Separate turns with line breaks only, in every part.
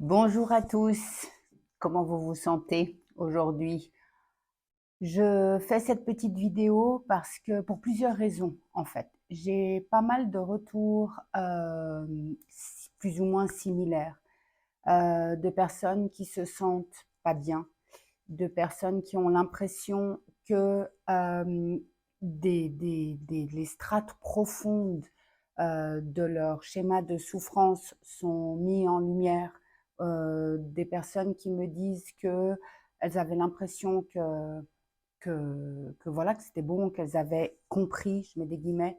Bonjour à tous, comment vous vous sentez aujourd'hui? Je fais cette petite vidéo parce que pour plusieurs raisons en fait. J'ai pas mal de retours plus ou moins similaires, de personnes qui se sentent pas bien, de personnes qui ont l'impression que les strates profondes de leur schéma de souffrance sont mis en lumière, des personnes qui me disent que elles avaient l'impression que voilà, que c'était bon, qu'elles avaient compris, je mets des guillemets,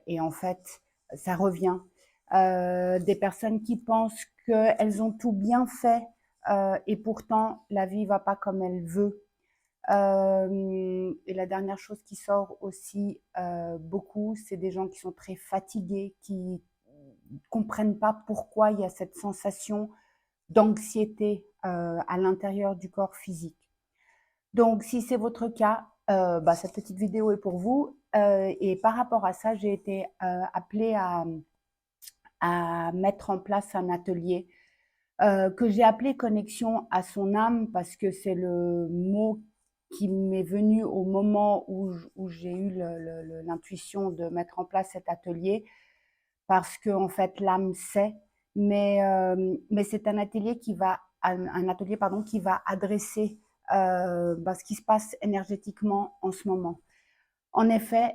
et en fait, ça revient. Des personnes qui pensent qu'elles ont tout bien fait, et pourtant la vie va pas comme elle veut. Et la dernière chose qui sort aussi beaucoup, c'est des gens qui sont très fatigués, qui comprennent pas pourquoi il y a cette sensation d'anxiété à l'intérieur du corps physique. Donc, si c'est votre cas, cette petite vidéo est pour vous. Et par rapport à ça, j'ai été appelée à mettre en place un atelier que j'ai appelé Connexion à son âme parce que c'est le mot qui m'est venu au moment où j'ai eu l'intuition de mettre en place cet atelier parce que en fait l'âme sait, mais c'est un atelier un atelier pardon qui va adresser ce qui se passe énergétiquement en ce moment. En effet,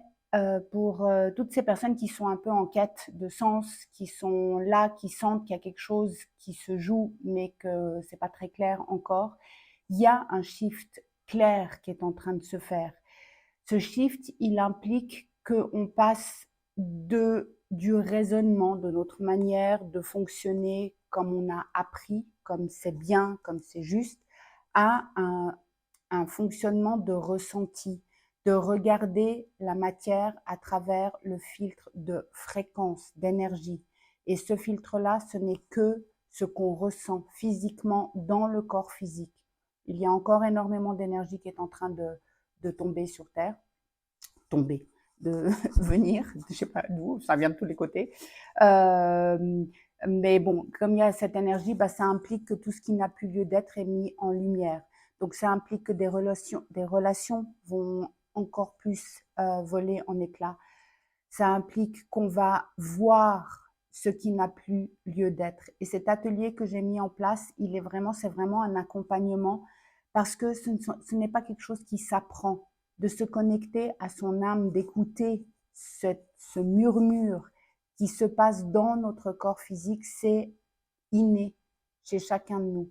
pour toutes ces personnes qui sont un peu en quête de sens, qui sont là, qui sentent qu'il y a quelque chose qui se joue, mais que c'est pas très clair encore, il y a un shift clair qui est en train de se faire. Ce shift, il implique qu'on passe du raisonnement, de notre manière de fonctionner comme on a appris, comme c'est bien, comme c'est juste, à un fonctionnement de ressenti, de regarder la matière à travers le filtre de fréquence, d'énergie. Et ce filtre-là, ce n'est que ce qu'on ressent physiquement dans le corps physique. Il y a encore énormément d'énergie qui est en train de tomber sur Terre, tomber, de venir, je sais pas d'où, ça vient de tous les côtés. Euh, mais bon, comme il y a cette énergie, ça implique que tout ce qui n'a plus lieu d'être est mis en lumière. Donc ça implique que des relations vont encore plus voler en éclats. Ça implique qu'on va voir ce qui n'a plus lieu d'être. Et cet atelier que j'ai mis en place, c'est vraiment un accompagnement parce que ce n'est pas quelque chose qui s'apprend. De se connecter à son âme, d'écouter ce murmure qui se passe dans notre corps physique, c'est inné chez chacun de nous.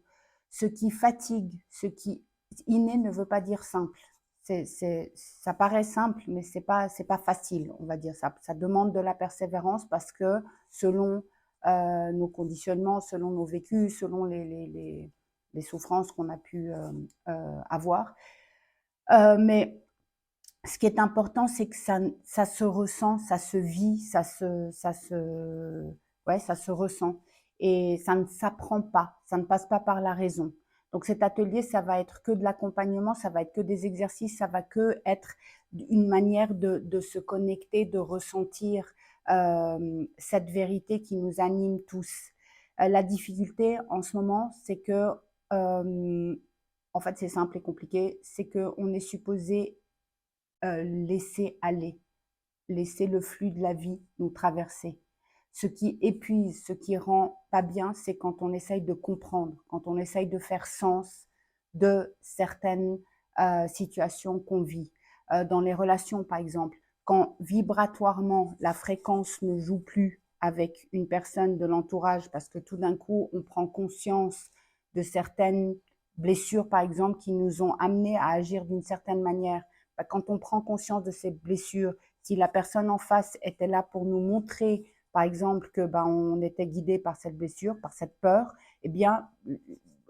Ce qui fatigue, ce qui inné ne veut pas dire simple. Ça paraît simple, mais c'est pas facile, on va dire. Ça demande de la persévérance parce que selon nos conditionnements, selon nos vécus, selon les souffrances qu'on a pu avoir. Mais ce qui est important, c'est que ça se ressent, ça se vit, ça se ressent. Et ça ne s'apprend pas, ça ne passe pas par la raison. Donc cet atelier, ça va être que de l'accompagnement, ça va être que des exercices, ça va que être une manière de se connecter, de ressentir cette vérité qui nous anime tous. La difficulté en ce moment, c'est que, en fait, c'est simple et compliqué, c'est qu'on est supposé laisser aller, laisser le flux de la vie nous traverser. Ce qui épuise, ce qui rend pas bien, c'est quand on essaye de comprendre, quand on essaye de faire sens de certaines situations qu'on vit. Dans les relations, par exemple, quand vibratoirement la fréquence ne joue plus avec une personne de l'entourage parce que tout d'un coup on prend conscience de certaines blessures, par exemple, qui nous ont amenés à agir d'une certaine manière. Quand on prend conscience de ces blessures, si la personne en face était là pour nous montrer, par exemple, que on était guidé par cette blessure, par cette peur, eh bien,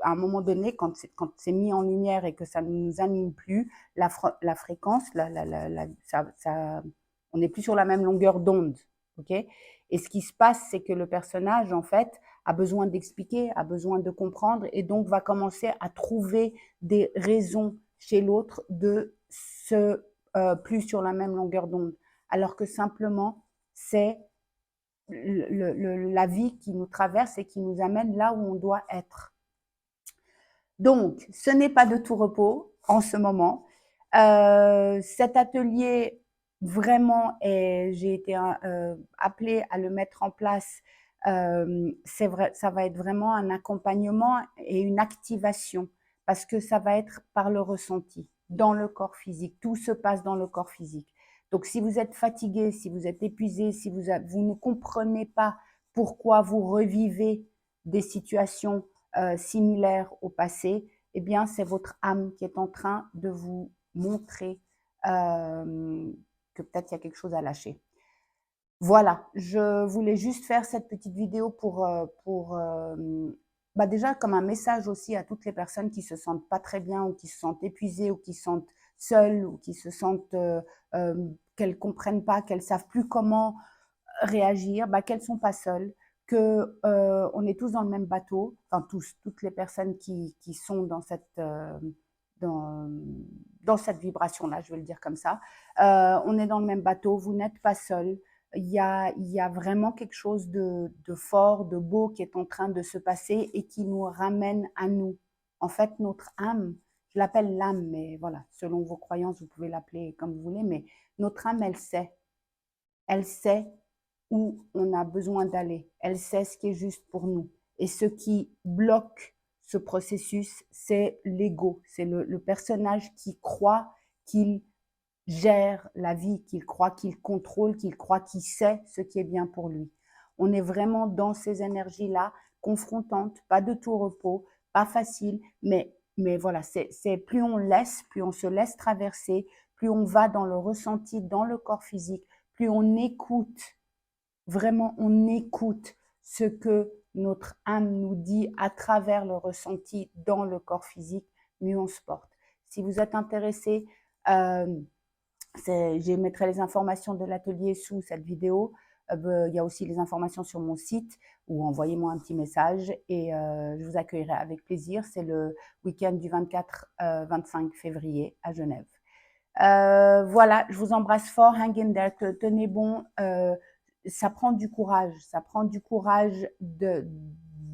à un moment donné, quand c'est mis en lumière et que ça ne nous anime plus, la fréquence, on n'est plus sur la même longueur d'onde. Okay, et ce qui se passe, c'est que le personnage, en fait, a besoin d'expliquer, a besoin de comprendre, et donc va commencer à trouver des raisons chez l'autre de se plus sur la même longueur d'onde. Alors que simplement, c'est la vie qui nous traverse et qui nous amène là où on doit être. Donc, ce n'est pas de tout repos en ce moment. Cet atelier, vraiment, j'ai été appelée à le mettre en place. C'est vrai, ça va être vraiment un accompagnement et une activation parce que ça va être par le ressenti, dans le corps physique. Tout se passe dans le corps physique. Donc, si vous êtes fatigué, si vous êtes épuisé, si vous ne comprenez pas pourquoi vous revivez des situations similaires au passé, eh bien, c'est votre âme qui est en train de vous montrer que peut-être il y a quelque chose à lâcher. Voilà, je voulais juste faire cette petite vidéo pour déjà comme un message aussi à toutes les personnes qui se sentent pas très bien ou qui se sentent épuisées ou qui se sentent seules ou qui se sentent qu'elles comprennent pas, qu'elles savent plus comment réagir, qu'elles sont pas seules, que on est tous dans le même bateau, enfin tous, toutes les personnes qui sont dans, dans cette vibration-là, je vais le dire comme ça. On est dans le même bateau, vous n'êtes pas seuls. Il y a vraiment quelque chose de fort, de beau qui est en train de se passer et qui nous ramène à nous. En fait, notre âme, je l'appelle l'âme, mais voilà, selon vos croyances, vous pouvez l'appeler comme vous voulez, mais notre âme, elle sait où on a besoin d'aller. Elle sait ce qui est juste pour nous. Et ce qui bloque ce processus, c'est l'ego, c'est le personnage qui croit qu'il gère la vie, qu'il croit qu'il contrôle, qu'il croit qu'il sait ce qui est bien pour lui. On est vraiment dans ces énergies-là, confrontantes, pas de tout repos, pas facile, mais voilà, c'est plus on laisse, plus on se laisse traverser, plus on va dans le ressenti, dans le corps physique, plus on écoute, vraiment on écoute ce que notre âme nous dit à travers le ressenti dans le corps physique, mieux on se porte. Si vous êtes intéressé, je mettrai les informations de l'atelier sous cette vidéo. Il y a aussi les informations sur mon site ou envoyez-moi un petit message et je vous accueillerai avec plaisir. C'est le week-end du 24-25 février à Genève. Voilà, je vous embrasse fort, hang in there, tenez bon. Ça prend du courage, de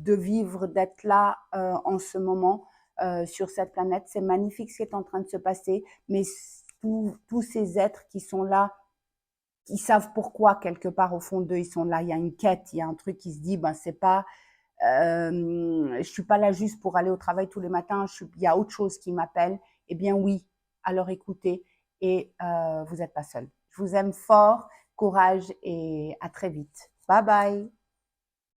vivre, d'être là en ce moment sur cette planète. C'est magnifique ce qui est en train de se passer, mais tous ces êtres qui sont là, ils savent pourquoi quelque part au fond d'eux ils sont là. Il y a une quête, il y a un truc qui se dit, c'est pas, je suis pas là juste pour aller au travail tous les matins. Il y a autre chose qui m'appelle. Eh bien oui, alors écoutez et vous n'êtes pas seul. Je vous aime fort, courage et à très vite. Bye bye.